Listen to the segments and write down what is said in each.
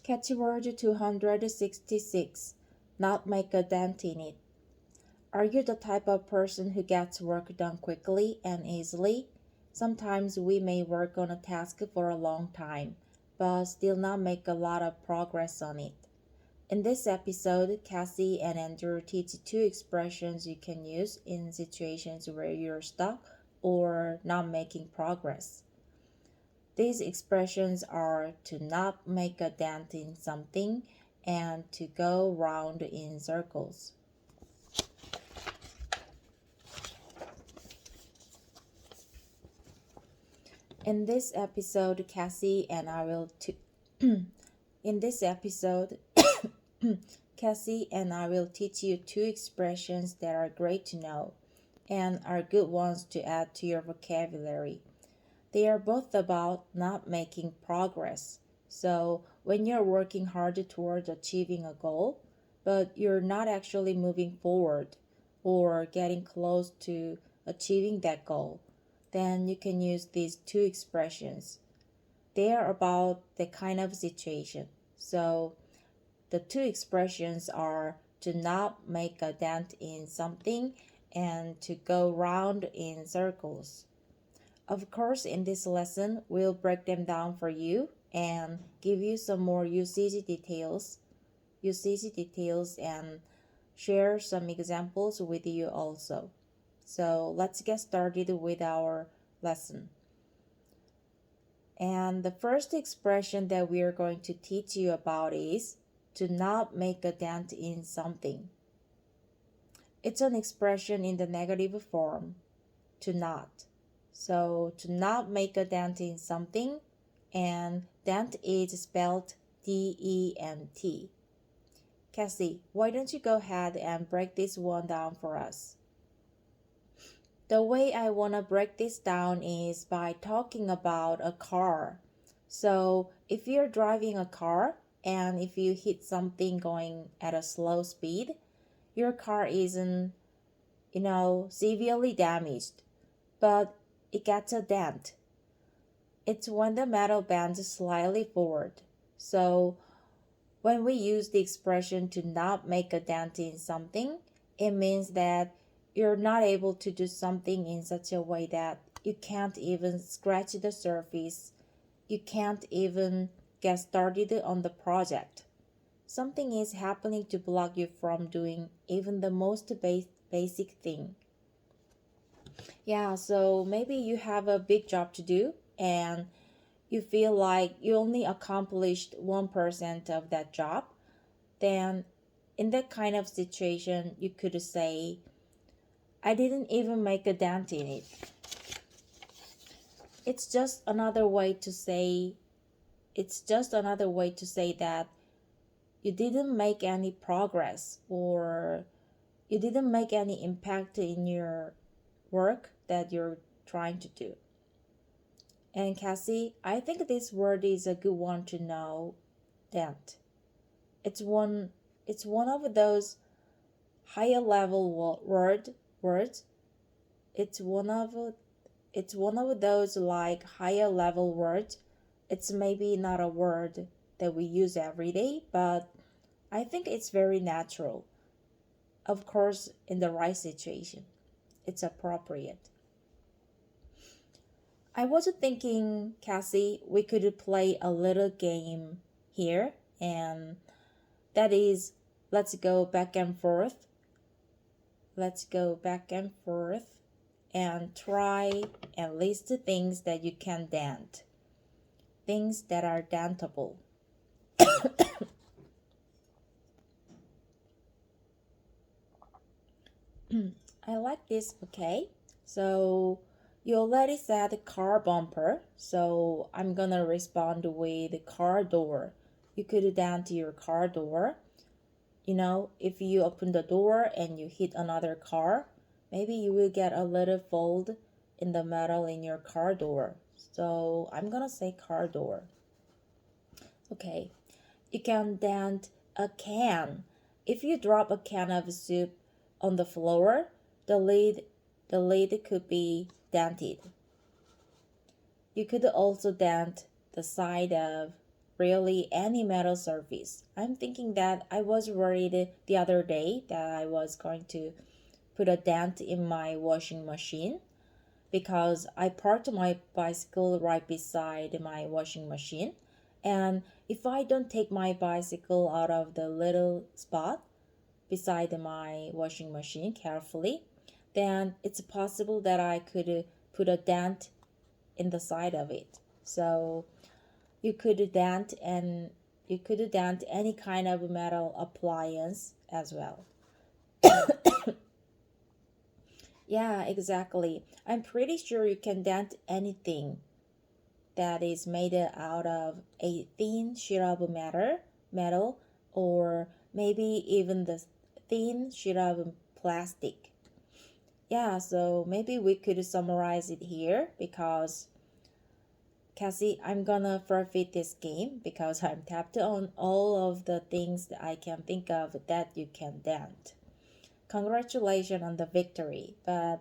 Catchword 266. Not make a dent in it. Are you the type of person who gets work done quickly and easily? Sometimes we may work on a task for a long time, but still not make a lot of progress on it. In this episode, Cassie and Andrew teach 2 expressions you can use in situations where you're stuck or not making progress. These expressions are to not make a dent in something and to go round in circles. In this episode, Cassie and I will teach you 2 expressions that are great to know and are good ones to add to your vocabulary. They are both about not making progress. So when you're working hard toward achieving a goal, but you're not actually moving forward or getting close to achieving that goal, then you can use these 2 expressions. They are about the kind of situation. So the 2 expressions are to not make a dent in something and to go round in circles. Of course, in this lesson, we'll break them down for you and give you some more usage details and share some examples with you also. So let's get started with our lesson. And the first expression that we are going to teach you about is to not make a dent in something. It's an expression in the negative form, to not. So to not make a dent in something, and dent is spelled D-E-N-T. Cassie, why don't you go ahead and break this one down for us? The way I want to break this down is by talking about a car. So if you're driving a car and if you hit something going at a slow speed, your car isn't, severely damaged, but it gets a dent. It's when the metal bends slightly forward. So when we use the expression to not make a dent in something, it means that you're not able to do something in such a way that you can't even scratch the surface. You can't even get started on the project. Something is happening to block you from doing even the most basic thing. Yeah, so maybe you have a big job to do and you feel like you only accomplished 1% of that job. Then in that kind of situation, you could say, I didn't even make a dent in it. It's just another way to say that you didn't make any progress or you didn't make any impact in your work that you're trying to do. And Cassie, I think this word is a good one to know, dent. It's one of those higher level words. It's one of those like higher level words. It's maybe not a word that we use every day, but I think it's very natural. Of course, in the right situation, it's appropriate. I was thinking, Cassie, we could play a little game here, and that is, let's go back and forth and try and list the things that you can dent, things that are dentable. I like this, okay? So you already said car bumper, so I'm gonna respond with car door. You could dent your car door. If you open the door and you hit another car, maybe you will get a little fold in the metal in your car door. So I'm gonna say car door. Okay, you can dent a can. If you drop a can of soup on the floor, the lid could be dented. You could also dent the side of really any metal surface. I'm thinking that I was worried the other day that I was going to put a dent in my washing machine because I parked my bicycle right beside my washing machine. And if I don't take my bicycle out of the little spot beside my washing machine carefully, then it's possible that I could put a dent in the side of it. So you could dent any kind of metal appliance as well. Yeah, exactly. I'm pretty sure you can dent anything that is made out of a thin sheet of metal, or maybe even the thin sheet of plastic. Yeah, so maybe we could summarize it here because Cassie, I'm gonna forfeit this game because I'm tapped on all of the things that I can think of that you can dent. Congratulations on the victory, but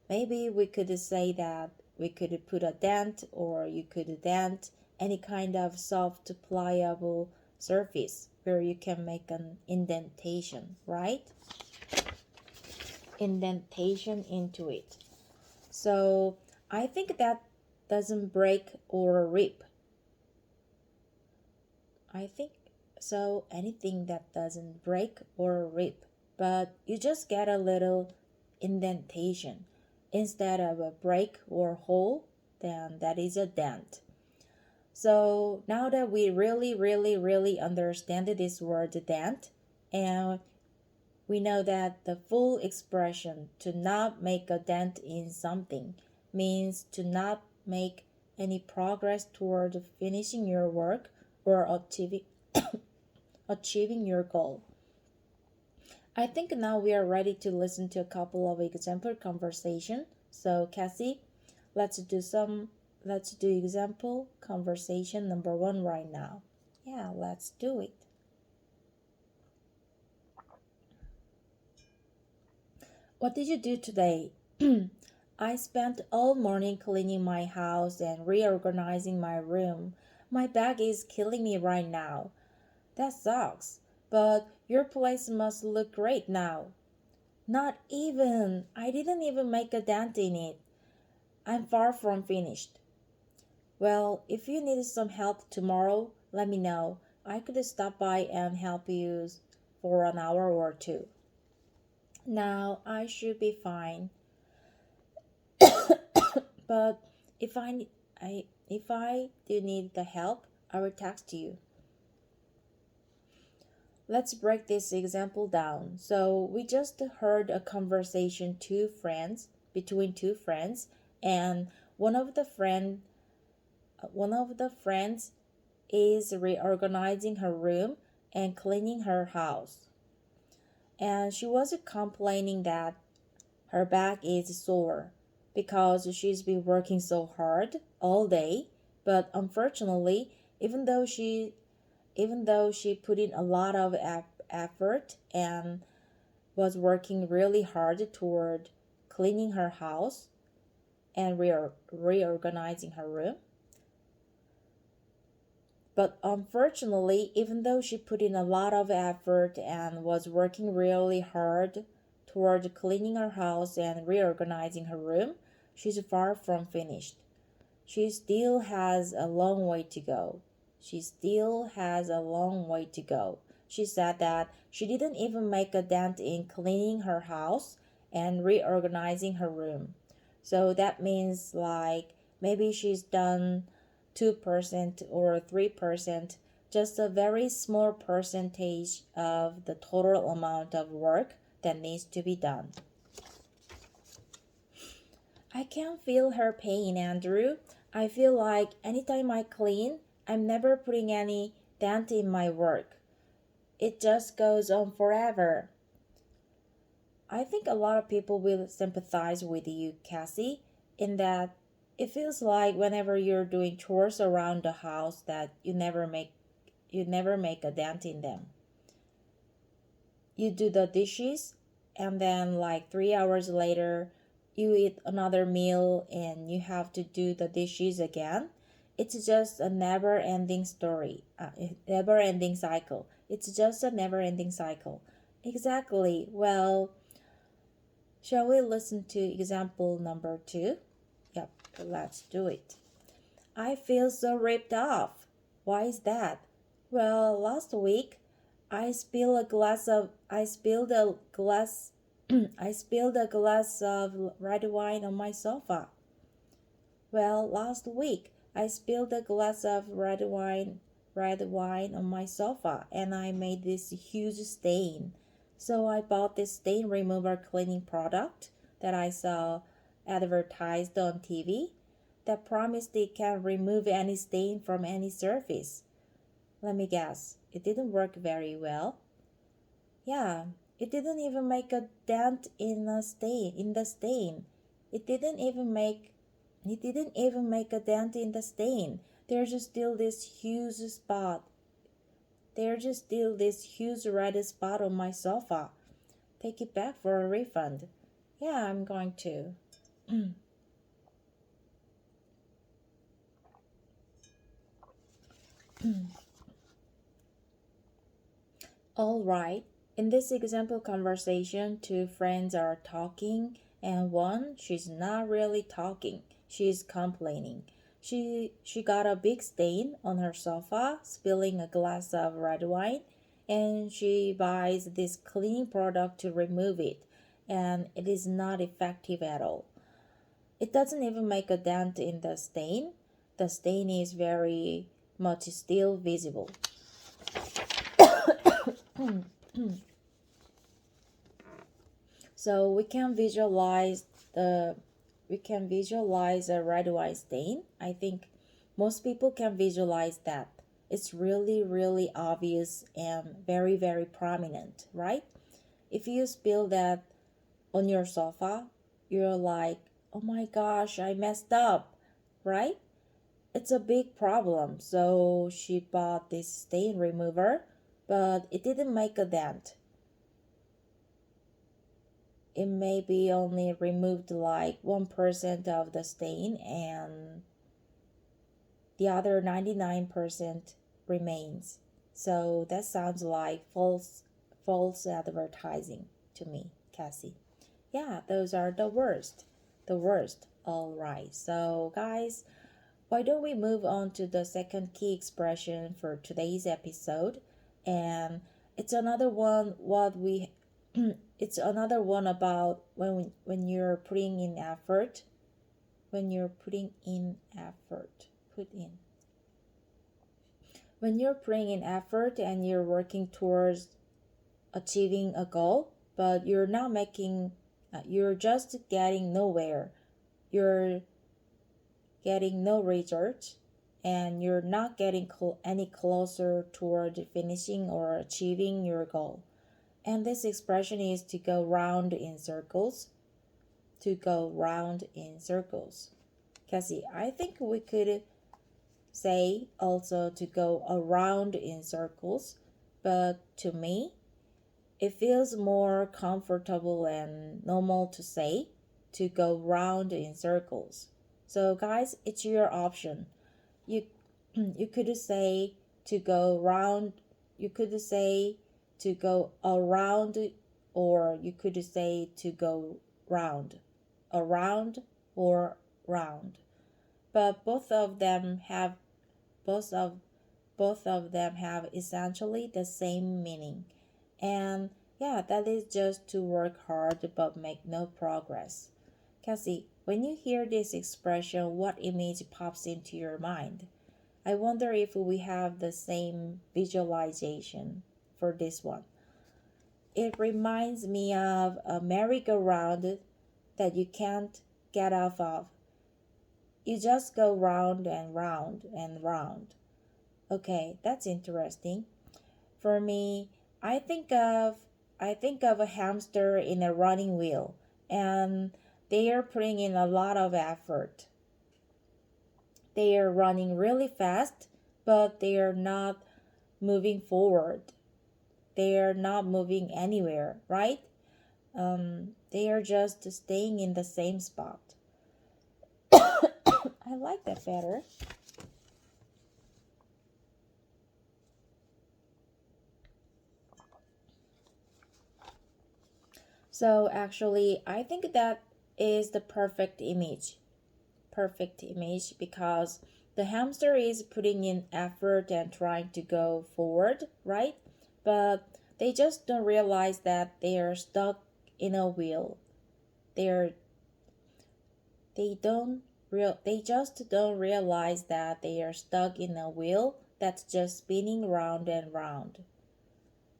maybe we could say that we could put a dent, or you could dent any kind of soft, pliable surface where you can make an indentation, right? Indentation into it. So I think that doesn't break or rip. I think so anything that doesn't break or rip, but you just get a little indentation instead of a break or hole, then that is a dent. So now that we really understand this word dent, and we know that the full expression to not make a dent in something means to not make any progress toward finishing your work or achieving your goal. I think now we are ready to listen to a couple of example conversation. So Cassie, let's do example conversation number 1 right now. Yeah, let's do it. What did you do today? I spent all morning cleaning my house and reorganizing my room. My back is killing me right now. That sucks. But your place must look great now. Not even. I didn't even make a dent in it. I'm far from finished. Well, if you need some help tomorrow, let me know. I could stop by and help you for an hour or two. Now I should be fine. But if I do need the help, I will text you. Let's break this example down. So we just heard a conversation between two friends, and one of the friends is reorganizing her room and cleaning her house. And she was complaining that her back is sore because she's been working so hard all day, but unfortunately, even though she put in a lot of effort and was working really hard toward cleaning her house and reorganizing her room. But unfortunately, even though she put in a lot of effort and was working really hard toward cleaning her house and reorganizing her room, she's far from finished. She still has a long way to go. She said that she didn't even make a dent in cleaning her house and reorganizing her room. So that means like maybe she's done 2% or 3%, just a very small percentage of the total amount of work that needs to be done. I can feel her pain, Andrew. I feel like anytime I clean, I'm never putting any dent in my work. It just goes on forever. I think a lot of people will sympathize with you, Cassie, in that it feels like whenever you're doing chores around the house that you never make a dent in them. You do the dishes and then like 3 hours later you eat another meal and you have to do the dishes again, It's just a never-ending story, never-ending cycle. It's just a never-ending cycle. Exactly. Well, shall we listen to example number 2? Yep, let's do it. I feel so ripped off. Why is that? Well, last week I spilled a glass of red wine on my sofa. Well, last week I spilled a glass of red wine on my sofa and I made this huge stain. So I bought this stain remover cleaning product that I saw advertised on TV that promised it can remove any stain from any surface. Let me guess, it didn't work very well. Yeah, it didn't even make a dent in the stain. It didn't even make a dent in the stain. There's just still this huge red spot on my sofa. Take it back for a refund. Yeah, I'm going to. All right. In this example conversation, two friends are talking, and one, she's not really talking. She's complaining. She got a big stain on her sofa, spilling a glass of red wine, and she buys this cleaning product to remove it, and it is not effective at all. It doesn't even make a dent in the stain. The stain is very much still visible. So we can visualize a red wine stain. I think most people can visualize that. It's really, really obvious and very, very prominent, right? If you spill that on your sofa, you're like, oh my gosh, I messed up, right? It's a big problem. So she bought this stain remover, but it didn't make a dent. It maybe only removed like 1% of the stain and the other 99% remains. So that sounds like false advertising to me, Cassie. Yeah, those are the worst. All right. So guys, why don't we move on to the second key expression for today's episode? And it's another one it's another one about when you're putting in effort. When you're putting in effort and you're working towards achieving a goal, but you're just getting nowhere. You're getting no results, and you're not getting any closer toward finishing or achieving your goal. And this expression is to go round in circles. Cassie, I think we could say also to go around in circles, but to me, it feels more comfortable and normal to say to go round in circles. So guys, it's your option. You could say to go round, you could say to go around, or you could say to go round, around or round. But both of them have essentially the same meaning. And yeah, that is just to work hard but make no progress. Cassie, when you hear this expression, what image pops into your mind? I wonder if we have the same visualization for this one. It reminds me of a merry-go-round that you can't get off of. You just go round and round and round. Okay, that's interesting. For me, I think of a hamster in a running wheel, and they are putting in a lot of effort. They are running really fast, but they are not moving forward. They are not moving anywhere, right? They are just staying in the same spot. I like that better. So actually, I think that is the perfect image because the hamster is putting in effort and trying to go forward, right? But they just don't realize that they are stuck in a wheel. They're they just don't realize that they are stuck in a wheel that's just spinning round and round.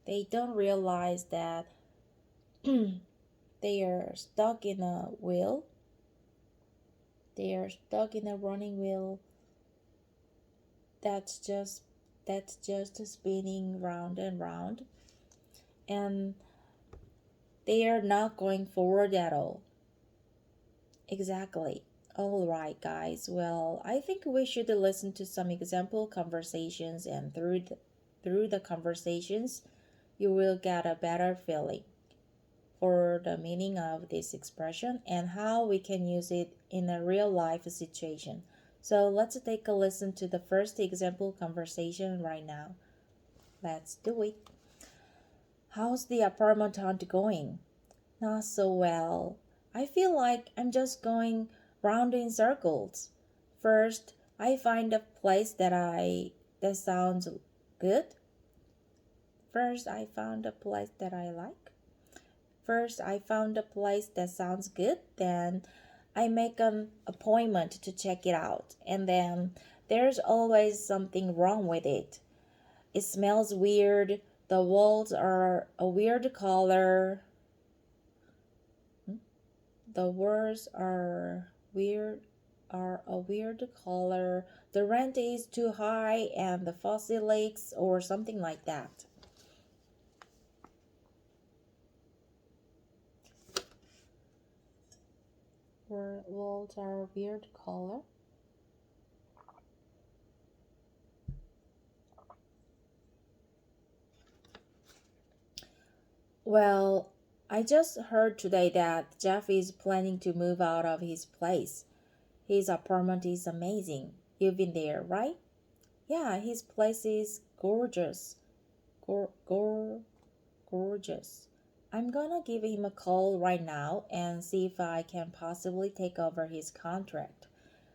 They don't realize that they are stuck in a wheel. They are stuck in a running wheel that's just spinning round and round, and they are not going forward at all. Exactly. All right, guys. Well, I think we should listen to some example conversations, and through the conversations, you will get a better feeling for the meaning of this expression and how we can use it in a real life situation. So let's take a listen to the first example conversation right now. Let's do it. How's the apartment hunt going? Not so well. I feel like I'm just going round in circles. First, I find a place that sounds good. First, I found a place that I like. First, I found a place that sounds good. Then I make an appointment to check it out. And then there's always something wrong with it. It smells weird. The walls are a weird color. The walls are a weird color. The rent is too high and the faucet leaks or something like that. Walls are a weird color. Well, I just heard today that Jeff is planning to move out of his place. His apartment is amazing. You've been there, right? Yeah, his place is gorgeous. Gorgeous. I'm gonna give him a call right now and see if I can possibly take over his contract.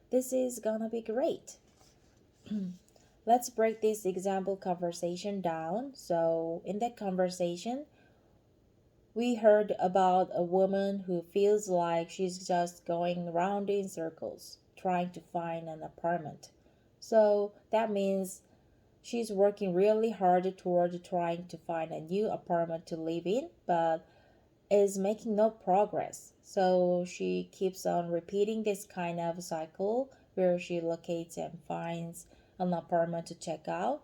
This is gonna be great. Let's break this example conversation down. So, in that conversation, we heard about a woman who feels like she's just going round in circles, trying to find an apartment. So, that means she's working really hard toward trying to find a new apartment to live in, but is making no progress. So she keeps on repeating this kind of cycle where she locates and finds an apartment to check out.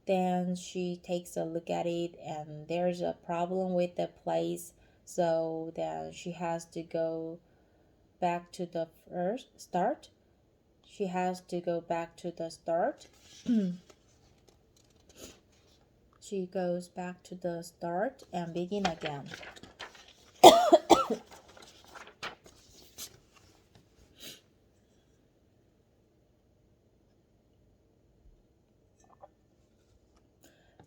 Then she takes a look at it and there's a problem with the place. So then she has to go back to the first start. She has to go back to the start. She goes back to the start and begin again.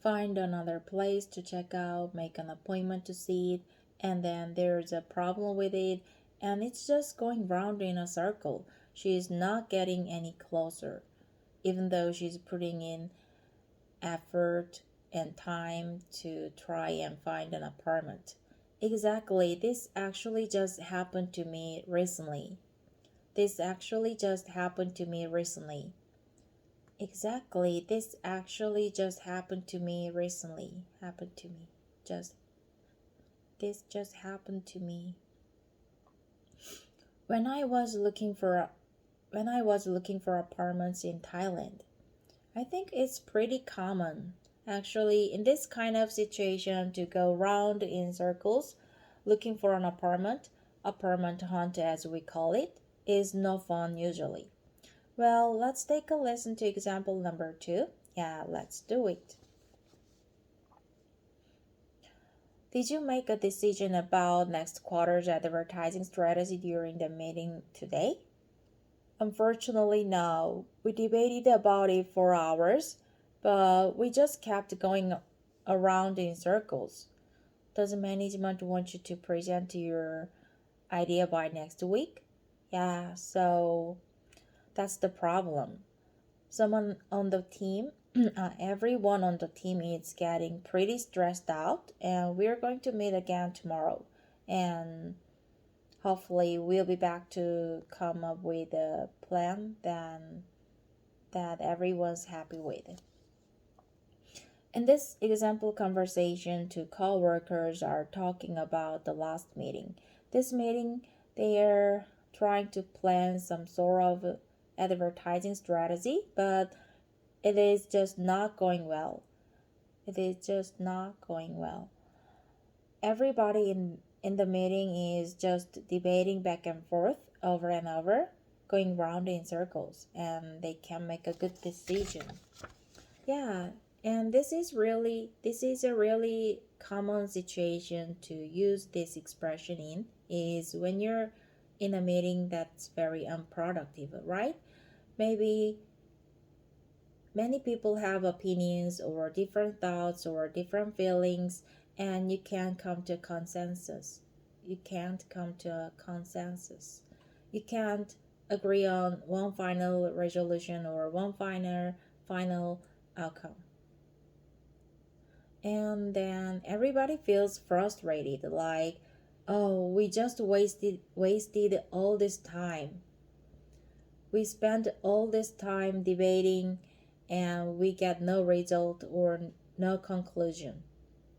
Find another place to check out, make an appointment to see it, and then there's a problem with it, and it's just going round in a circle. She is not getting any closer, even though she's putting in effort and time to try and find an apartment. Exactly, this actually just happened to me recently. Exactly, this actually just happened to me recently. This just happened to me. When I was looking for apartments in Thailand, I think it's pretty common, actually, in this kind of situation to go round in circles looking for an apartment hunt as we call it, is no fun usually. Well, let's take a listen to example number 2. Yeah, let's do it. Did you make a decision about next quarter's advertising strategy during the meeting today? Unfortunately, no. We debated about it for hours, but we just kept going around in circles. Does management want you to present your idea by next week? Yeah, so that's the problem. Someone on the team, everyone on the team is getting pretty stressed out, and we're going to meet again tomorrow. And hopefully, we'll be back to come up with a plan that everyone's happy with. In this example conversation, two co-workers are talking about the last meeting. This meeting, they are trying to plan some sort of advertising strategy, but it is just not going well. It is just not going well. Everybody in the meeting is just debating back and forth over and over, going round in circles, and they can't make a good decision. Yeah, and this is a really common situation to use this expression in is when you're in a meeting that's very unproductive, right? Maybe many people have opinions or different thoughts or different feelings, and you can't come to a consensus. You can't come to a consensus. You can't agree on one final resolution or one final outcome. And then everybody feels frustrated, like, oh, we just wasted all this time. We spent all this time debating and we get no result or no conclusion.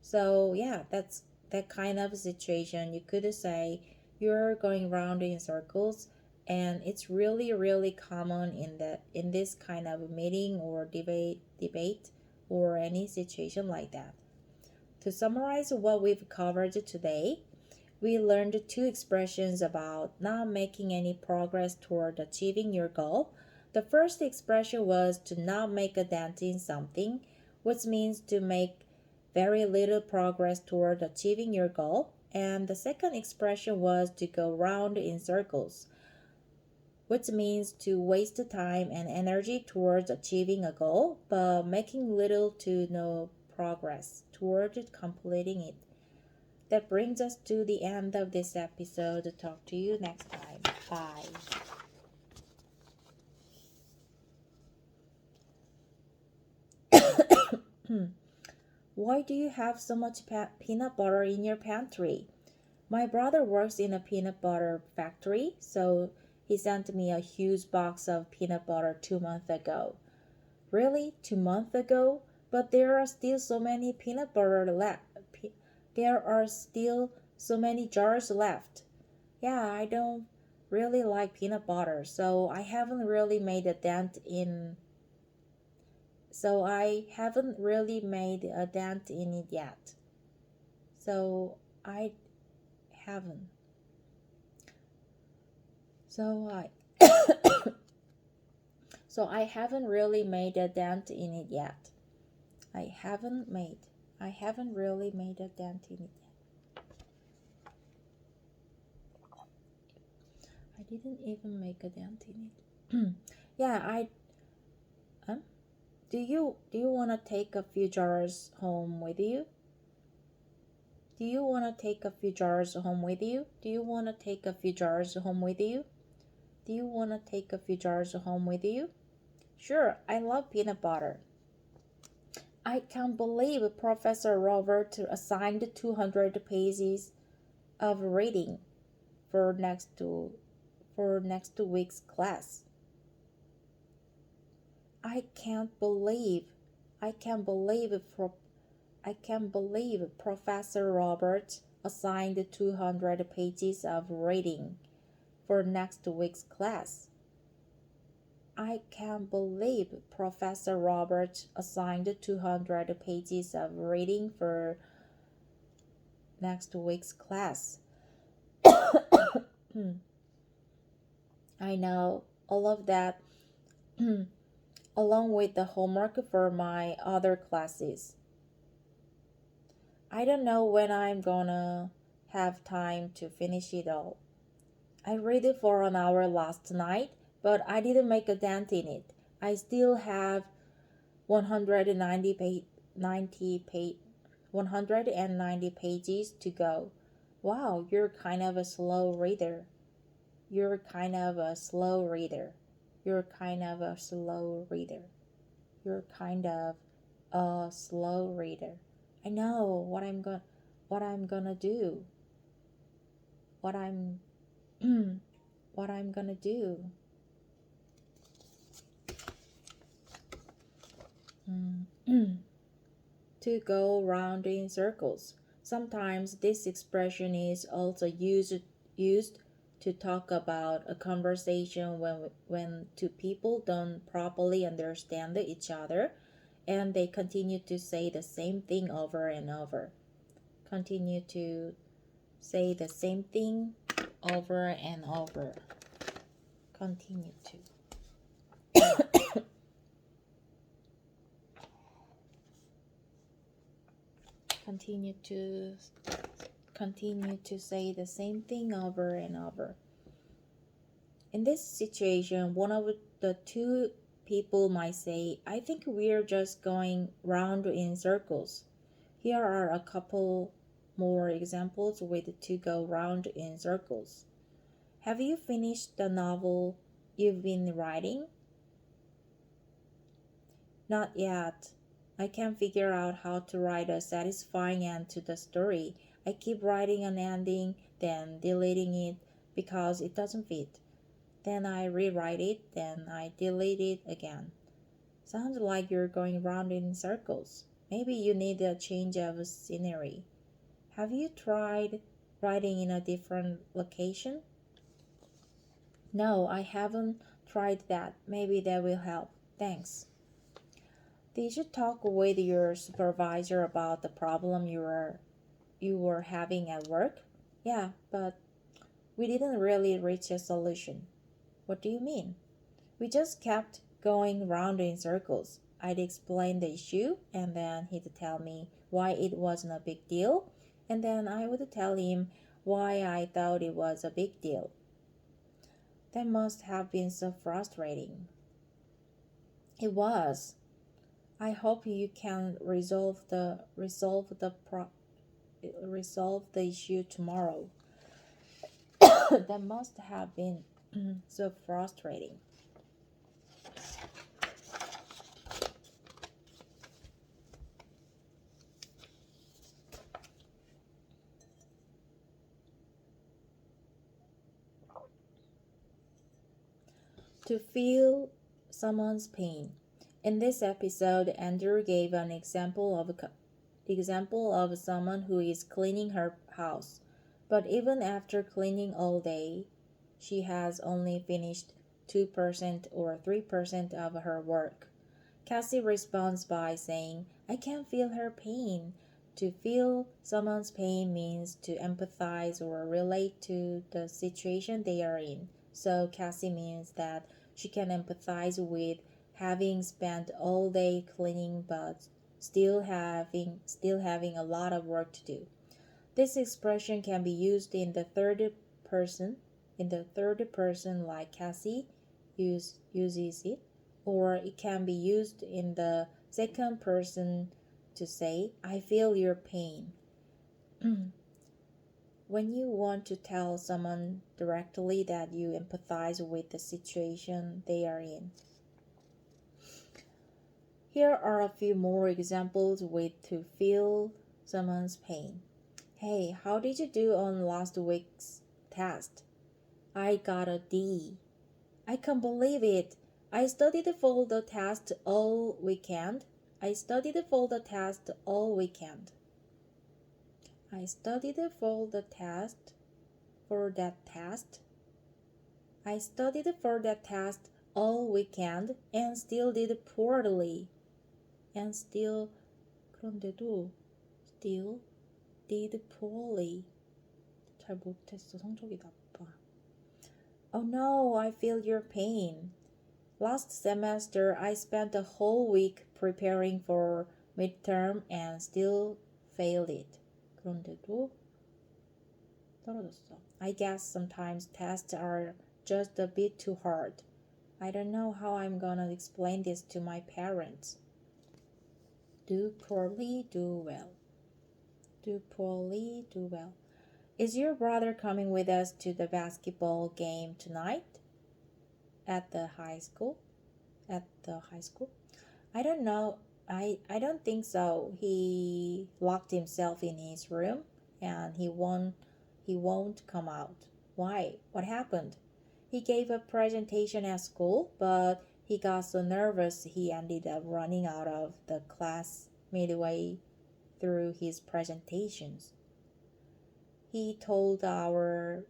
So yeah, that's that kind of situation. You could say you're going round in circles, and it's really common in this kind of meeting or debate or any situation like that. To summarize what we've covered today, we learned two expressions about not making any progress toward achieving your goal. The first expression was to not make a dent in something, which means to make very little progress toward achieving your goal. And the second expression was to go round in circles, which means to waste time and energy towards achieving a goal, but making little to no progress toward completing it. That brings us to the end of this episode. Talk to you next time. Bye. Why do you have so much peanut butter in your pantry? My brother works in a peanut butter factory, so he sent me a huge box of peanut butter 2 months ago. Really? 2 months ago? But there are still so many peanut butter left. There are still so many jars left. Yeah, I don't really like peanut butter, so I haven't really made a dent in it yet. So I haven't. So I So I haven't really made a dent in it yet. I haven't really made a dent in it yet. I didn't even make a dent in it. Yeah, do you want to take a few jars home with you? Do you want to take a few jars home with you? Do you want to take a few jars home with you? Do you want to take a few jars home with you? Sure, I love peanut butter. I can't believe Professor Robert assigned 200 pages of reading for next week's class. I can't believe Professor Robert assigned 200 pages of reading for next week's class. I can't believe Professor Robert assigned 200 pages of reading for next week's class. I know, all of that, along with the homework for my other classes. I don't know when I'm gonna have time to finish it all. I read it for an hour last night, but I didn't make a dent in it. I still have 190 190 pages to go. Wow, you're kind of a slow reader. You're kind of a slow reader. You're kind of a slow reader. You're kind of a slow reader. I know what I'm gonna do. What I'm what I'm gonna do. To go round in circles. Sometimes this expression is also used to talk about a conversation when two people don't properly understand each other and they continue to say the same thing over and over. Continue to say the same thing over and over. Continue to. Continue to say the same thing over and over. In this situation, one of the two people might say, I think we're just going round in circles. Here are a couple more examples with to go round in circles. Have you finished the novel you've been writing? Not yet. I can't figure out how to write a satisfying end to the story. I keep writing an ending, then deleting it because it doesn't fit. Then I rewrite it, then I delete it again. Sounds like you're going round in circles. Maybe you need a change of scenery. Have you tried writing in a different location? No, I haven't tried that. Maybe that will help. Thanks. Did you talk with your supervisor about the problem you were having at work? Yeah, but we didn't really reach a solution. What do you mean? We just kept going round in circles. I'd explain the issue, and then he'd tell me why it wasn't a big deal, and then I would tell him why I thought it was a big deal. That must have been so frustrating. It was. I hope you can resolve the issue tomorrow. That must have been so frustrating. To feel someone's pain. In this episode, Andrew gave an example of someone who is cleaning her house, but even after cleaning all day, she has only finished 2% or 3% of her work. Cassie responds by saying, I can feel her pain. To feel someone's pain means to empathize or relate to the situation they are in. So Cassie means that she can empathize with having spent all day cleaning but still having a lot of work to do. This expression can be used in the third person like Cassie uses it, or it can be used in the second person to say, I feel your pain. When you want to tell someone directly that you empathize with the situation they are in. Here are a few more examples with to feel someone's pain. Hey, how did you do on last week's test? I got a D. I can't believe it. I studied for the test all weekend. I studied for that test all weekend. I studied for that test all weekend and still did poorly. Still did poorly. 잘 못했어. 성적이 나빠. Oh no, I feel your pain. Last semester, I spent a whole week preparing for midterm and still failed it. 그런데도 떨어졌어. I guess sometimes tests are just a bit too hard. I don't know how I'm gonna explain this to my parents. Do poorly, do well. do poorly, do well. Is your brother coming with us to the basketball game tonight? At the high school? I don't know. I don't think so. He locked himself in his room and he won't come out. Why? What happened? He gave a presentation at school, but he got so nervous he ended up running out of the class midway through his presentations. He told our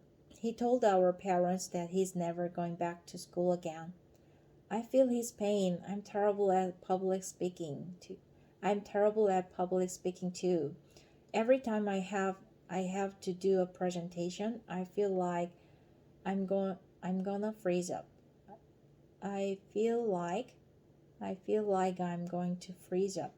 parents that he's never going back to school again. I feel his pain. I'm terrible at public speaking too. Every time I have to do a presentation, I feel like I'm gonna freeze up. I feel like I'm going to freeze up.